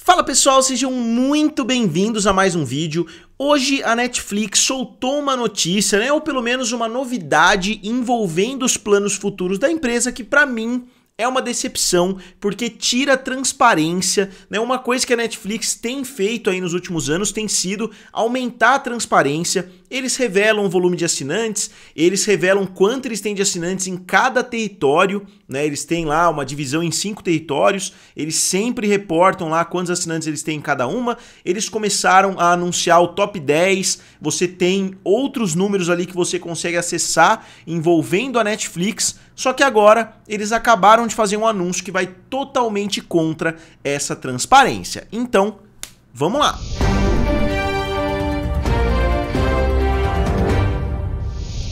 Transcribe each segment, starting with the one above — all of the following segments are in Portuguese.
Fala pessoal, sejam muito bem-vindos a mais um vídeo. Hoje a Netflix soltou uma notícia, né, ou pelo menos uma novidade envolvendo os planos futuros da empresa que pra mim é uma decepção, porque tira a transparência, né? Uma coisa que a Netflix tem feito aí nos últimos anos tem sido aumentar a transparência. Eles revelam o volume de assinantes, eles revelam quanto eles têm de assinantes em cada território, né? Eles têm lá uma divisão em 5 territórios, eles sempre reportam lá quantos assinantes eles têm em cada uma. Eles começaram a anunciar o top 10, você tem outros números ali que você consegue acessar envolvendo a Netflix, só que agora eles acabaram de fazer um anúncio que vai totalmente contra essa transparência. Então, vamos lá!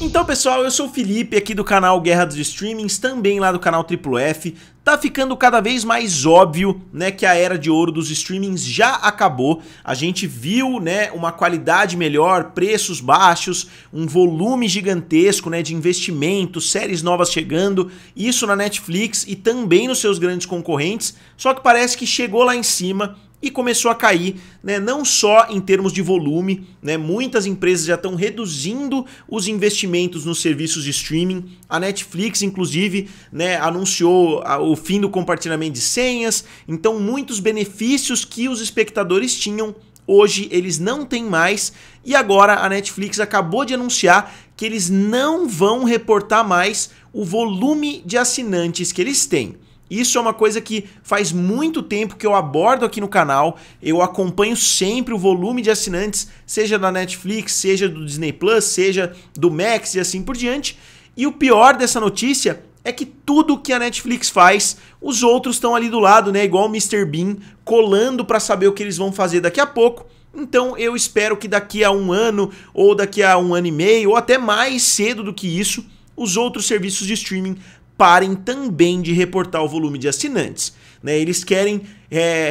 Então pessoal, eu sou o Felipe aqui do canal Guerra dos Streamings, também lá do canal F. Tá ficando cada vez mais óbvio, né, que a era de ouro dos streamings já acabou. A gente viu, né, uma qualidade melhor, preços baixos, um volume gigantesco, né, de investimentos, séries novas chegando, isso na Netflix e também nos seus grandes concorrentes, só que parece que chegou lá em cima e começou a cair, né, não só em termos de volume, né, muitas empresas já estão reduzindo os investimentos nos serviços de streaming. A Netflix, inclusive, né, anunciou o fim do compartilhamento de senhas, então muitos benefícios que os espectadores tinham, hoje eles não têm mais, e agora a Netflix acabou de anunciar que eles não vão reportar mais o volume de assinantes que eles têm. Isso é uma coisa que faz muito tempo que eu abordo aqui no canal, eu acompanho sempre o volume de assinantes, seja da Netflix, seja do Disney Plus, seja do Max e assim por diante. E o pior dessa notícia é que tudo que a Netflix faz, os outros estão ali do lado, né, igual o Mr. Bean, colando para saber o que eles vão fazer daqui a pouco. Então eu espero que daqui a um ano, ou daqui a um ano e meio, ou até mais cedo do que isso, os outros serviços de streaming parem também de reportar o volume de assinantes, né? Eles querem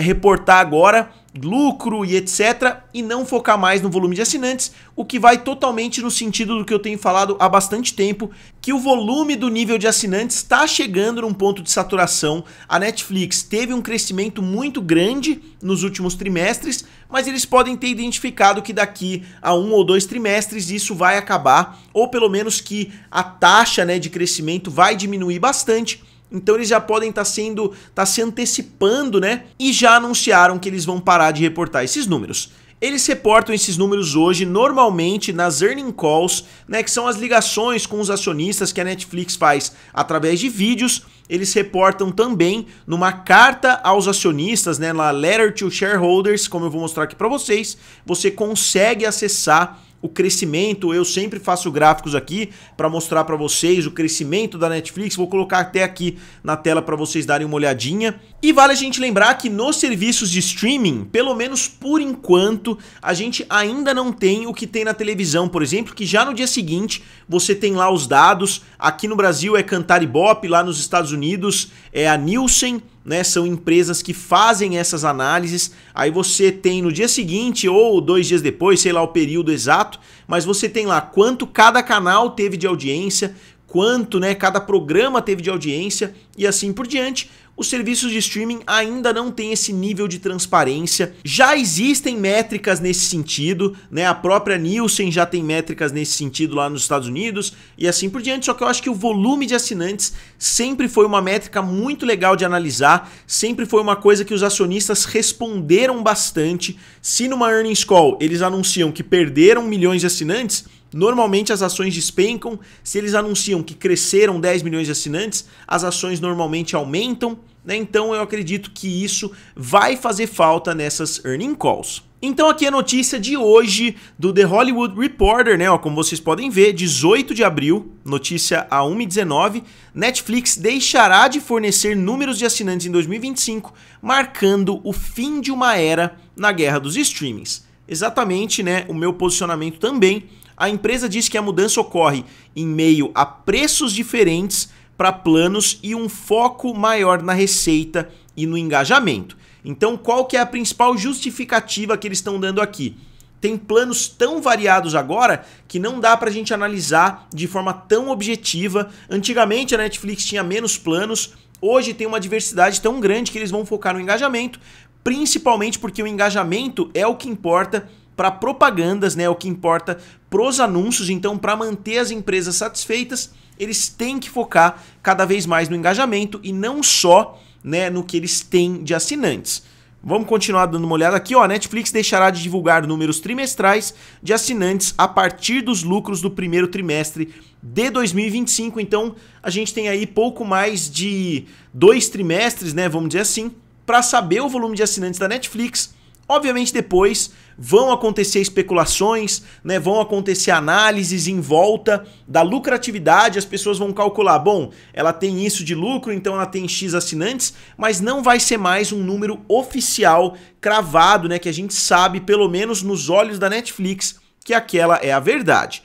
reportar agora lucro e etc. e não focar mais no volume de assinantes, o que vai totalmente no sentido do que eu tenho falado há bastante tempo, que o volume do nível de assinantes está chegando num ponto de saturação. A Netflix teve um crescimento muito grande nos últimos trimestres, mas eles podem ter identificado que daqui a 1 ou 2 trimestres isso vai acabar, ou pelo menos que a taxa, né, de crescimento vai diminuir bastante. Então eles já podem estar se antecipando, né? E já anunciaram que eles vão parar de reportar esses números. Eles reportam esses números hoje normalmente nas earning calls, né, que são as ligações com os acionistas que a Netflix faz através de vídeos. Eles reportam também numa carta aos acionistas, né, na Letter to Shareholders, como eu vou mostrar aqui para vocês. Você consegue acessar o crescimento. Eu sempre faço gráficos aqui para mostrar para vocês o crescimento da Netflix, vou colocar até aqui na tela para vocês darem uma olhadinha. E vale a gente lembrar que nos serviços de streaming, pelo menos por enquanto, a gente ainda não tem o que tem na televisão, por exemplo, que já no dia seguinte você tem lá os dados. Aqui no Brasil é Cantar Ibope, lá nos Estados Unidos é a Nielsen, né, são empresas que fazem essas análises. Aí você tem no dia seguinte ou 2 dias depois, sei lá o período exato, mas você tem lá quanto cada canal teve de audiência, quanto, né, cada programa teve de audiência e assim por diante. Os serviços de streaming ainda não têm esse nível de transparência. Já existem métricas nesse sentido, né? A própria Nielsen já tem métricas nesse sentido lá nos Estados Unidos e assim por diante. Só que eu acho que o volume de assinantes sempre foi uma métrica muito legal de analisar, sempre foi uma coisa que os acionistas responderam bastante. Se numa earnings call eles anunciam que perderam milhões de assinantes, normalmente as ações despencam. Se eles anunciam que cresceram 10 milhões de assinantes, as ações normalmente aumentam, né? Então eu acredito que isso vai fazer falta nessas earnings calls. Então aqui a notícia de hoje do The Hollywood Reporter, né? Ó, como vocês podem ver, 18 de abril, notícia a 1h19, Netflix deixará de fornecer números de assinantes em 2025, marcando o fim de uma era na guerra dos streamings. Exatamente, né? O meu posicionamento também. A empresa diz que a mudança ocorre em meio a preços diferentes para planos e um foco maior na receita e no engajamento. Então, qual que é a principal justificativa que eles estão dando aqui? Tem planos tão variados agora que não dá para a gente analisar de forma tão objetiva. Antigamente a Netflix tinha menos planos, hoje tem uma diversidade tão grande que eles vão focar no engajamento, principalmente porque o engajamento é o que importa para propagandas, né? É o que importa pros anúncios. Então, para manter as empresas satisfeitas, eles têm que focar cada vez mais no engajamento e não só, né, no que eles têm de assinantes. Vamos continuar dando uma olhada aqui, ó. A Netflix deixará de divulgar números trimestrais de assinantes a partir dos lucros do primeiro trimestre de 2025. Então, a gente tem aí pouco mais de 2 trimestres, né, vamos dizer assim, para saber o volume de assinantes da Netflix. Obviamente depois vão acontecer especulações, né, vão acontecer análises em volta da lucratividade, as pessoas vão calcular, bom, ela tem isso de lucro, então ela tem X assinantes, mas não vai ser mais um número oficial cravado, né, que a gente sabe, pelo menos nos olhos da Netflix, que aquela é a verdade.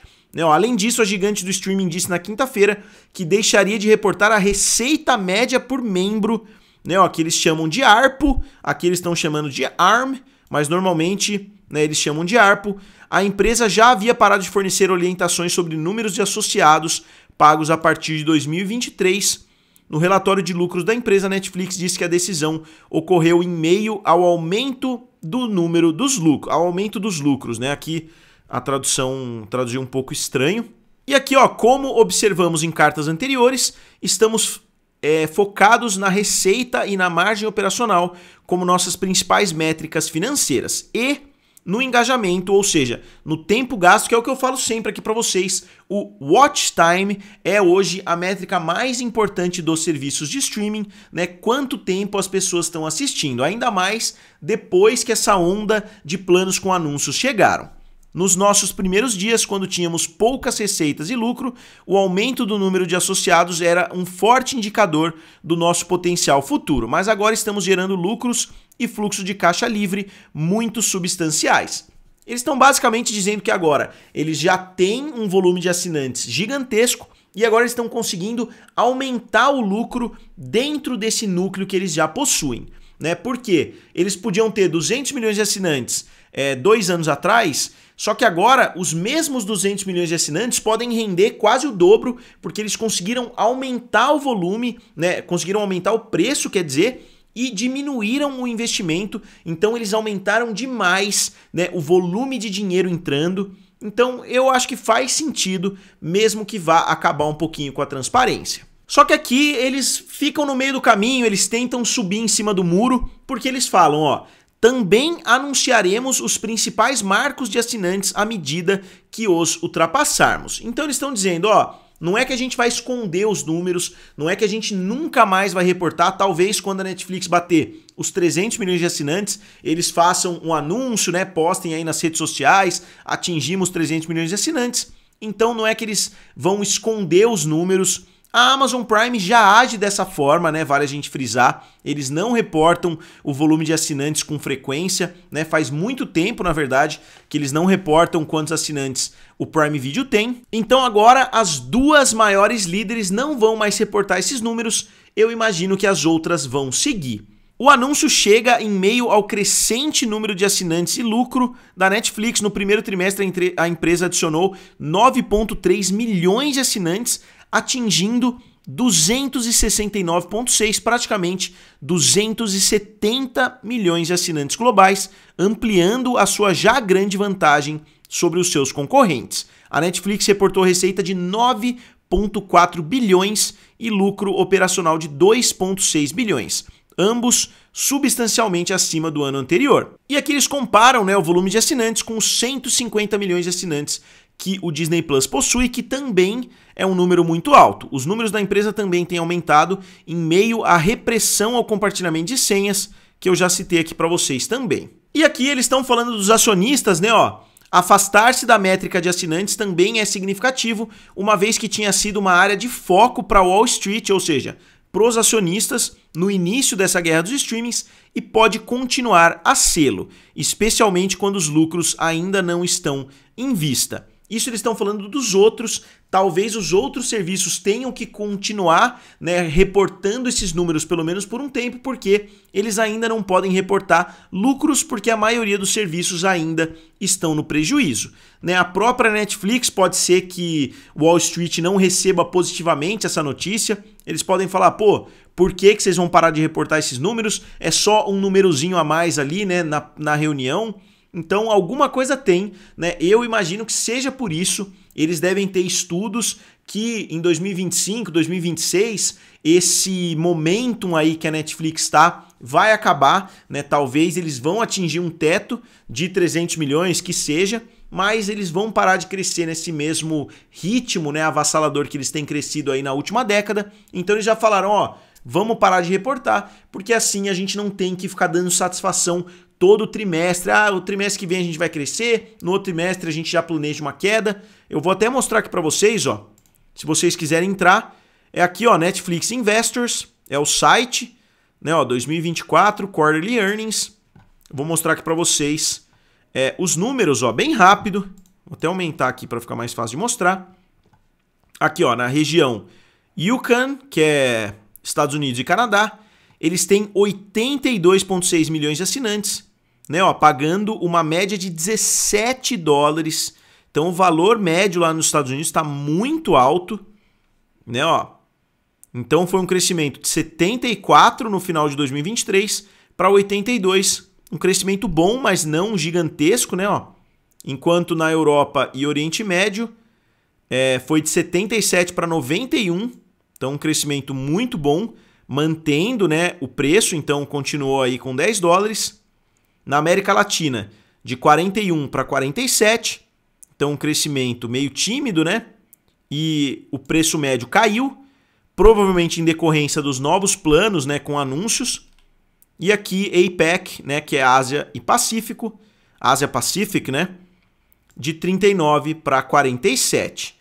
Além disso, a gigante do streaming disse na quinta-feira que deixaria de reportar a receita média por membro, né, aqui eles chamam de ARPU, aqui eles estão chamando de ARM, mas normalmente, né, eles chamam de ARPU. A empresa já havia parado de fornecer orientações sobre números de associados pagos a partir de 2023. No relatório de lucros da empresa, a Netflix disse que a decisão ocorreu em meio ao aumento do número dos lucros, ao aumento dos lucros, né? Aqui a tradução traduziu um pouco estranho. E aqui, ó, como observamos em cartas anteriores, estamos focados na receita e na margem operacional como nossas principais métricas financeiras e no engajamento, ou seja, no tempo gasto, que é o que eu falo sempre aqui para vocês. O watch time é hoje a métrica mais importante dos serviços de streaming, né? Quanto tempo as pessoas estão assistindo, ainda mais depois que essa onda de planos com anúncios chegaram. Nos nossos primeiros dias, quando tínhamos poucas receitas e lucro, o aumento do número de associados era um forte indicador do nosso potencial futuro, mas agora estamos gerando lucros e fluxo de caixa livre muito substanciais. Eles estão basicamente dizendo que agora eles já têm um volume de assinantes gigantesco e agora eles estão conseguindo aumentar o lucro dentro desse núcleo que eles já possuem, né? Porque eles podiam ter 200 milhões de assinantes 2 anos atrás, só que agora os mesmos 200 milhões de assinantes podem render quase o dobro, porque eles conseguiram aumentar o volume, né? Conseguiram aumentar o preço, quer dizer, e diminuíram o investimento. Então eles aumentaram demais, né, o volume de dinheiro entrando. Então eu acho que faz sentido, mesmo que vá acabar um pouquinho com a transparência. Só que aqui eles ficam no meio do caminho, eles tentam subir em cima do muro, porque eles falam, ó, também anunciaremos os principais marcos de assinantes à medida que os ultrapassarmos. Então eles estão dizendo, ó, não é que a gente vai esconder os números, não é que a gente nunca mais vai reportar, talvez quando a Netflix bater os 300 milhões de assinantes, eles façam um anúncio, né, postem aí nas redes sociais, atingimos 300 milhões de assinantes. Então não é que eles vão esconder os números. A Amazon Prime já age dessa forma, né? Vale a gente frisar. Eles não reportam o volume de assinantes com frequência, né? Faz muito tempo, na verdade, que eles não reportam quantos assinantes o Prime Video tem. Então agora as duas maiores líderes não vão mais reportar esses números. Eu imagino que as outras vão seguir. O anúncio chega em meio ao crescente número de assinantes e lucro da Netflix. No primeiro trimestre, a empresa adicionou 9,3 milhões de assinantes, atingindo 269,6, praticamente 270 milhões de assinantes globais, ampliando a sua já grande vantagem sobre os seus concorrentes. A Netflix reportou receita de 9,4 bilhões e lucro operacional de 2,6 bilhões. Ambos substancialmente acima do ano anterior. E aqui eles comparam, né, o volume de assinantes com os 150 milhões de assinantes que o Disney Plus possui, que também é um número muito alto. Os números da empresa também têm aumentado em meio à repressão ao compartilhamento de senhas, que eu já citei aqui para vocês também. E aqui eles estão falando dos acionistas, né, ó. Afastar-se da métrica de assinantes também é significativo, uma vez que tinha sido uma área de foco para Wall Street, ou seja, para os acionistas no início dessa guerra dos streamings, e pode continuar a sê-lo, especialmente quando os lucros ainda não estão em vista. Isso eles estão falando dos outros, talvez os outros serviços tenham que continuar, né, reportando esses números pelo menos por um tempo, porque eles ainda não podem reportar lucros, porque a maioria dos serviços ainda estão no prejuízo. Né? A própria Netflix pode ser que Wall Street não receba positivamente essa notícia, eles podem falar, pô, por que vocês vão parar de reportar esses números? É só um númerozinho a mais ali, né, na reunião. Então alguma coisa tem, né? Eu imagino que seja por isso. Eles devem ter estudos que em 2025, 2026, esse momentum aí que a Netflix está vai acabar, né? Talvez eles vão atingir um teto de 300 milhões, que seja, mas eles vão parar de crescer nesse mesmo ritmo, né, avassalador que eles têm crescido aí na última década. Então eles já falaram, ó, vamos parar de reportar, porque assim a gente não tem que ficar dando satisfação todo trimestre. Ah, o trimestre que vem a gente vai crescer, no outro trimestre a gente já planeja uma queda. Eu vou até mostrar aqui para vocês, ó, se vocês quiserem entrar, é aqui, ó, Netflix Investors, é o site, né, ó, 2024, Quarterly Earnings. Eu vou mostrar aqui para vocês os números, ó, bem rápido. Vou até aumentar aqui para ficar mais fácil de mostrar. Aqui, ó, na região Yukon, que é Estados Unidos e Canadá, eles têm 82,6 milhões de assinantes, né, ó, pagando uma média de 17 dólares. Então o valor médio lá nos Estados Unidos está muito alto, né, ó. Então foi um crescimento de 74 no final de 2023 para 82, um crescimento bom, mas não gigantesco, né, ó. Enquanto na Europa e Oriente Médio foi de 77 para 91, então um crescimento muito bom, mantendo, né, o preço, então continuou aí com 10 dólares. Na América Latina, de 41 para 47, então um crescimento meio tímido, né? E o preço médio caiu, provavelmente em decorrência dos novos planos, né, com anúncios. E aqui APEC, né, que é Ásia e Pacífico, Ásia Pacific, né, de 39 para 47.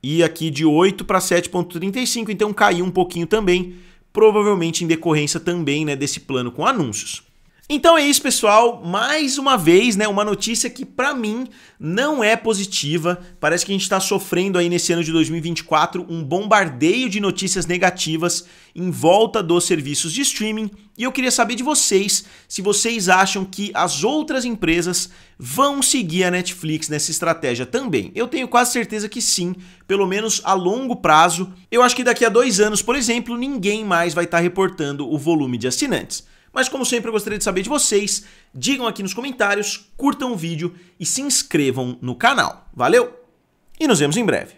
E aqui de 8 para 7,35, então caiu um pouquinho também, provavelmente em decorrência também, né, desse plano com anúncios. Então é isso, pessoal, mais uma vez, né, uma notícia que para mim não é positiva. Parece que a gente está sofrendo aí nesse ano de 2024 um bombardeio de notícias negativas em volta dos serviços de streaming. E eu queria saber de vocês se vocês acham que as outras empresas vão seguir a Netflix nessa estratégia também. Eu tenho quase certeza que sim, pelo menos a longo prazo. Eu acho que daqui a 2 anos, por exemplo, ninguém mais vai estar reportando o volume de assinantes. Mas como sempre eu gostaria de saber de vocês, digam aqui nos comentários, curtam o vídeo e se inscrevam no canal. Valeu e nos vemos em breve.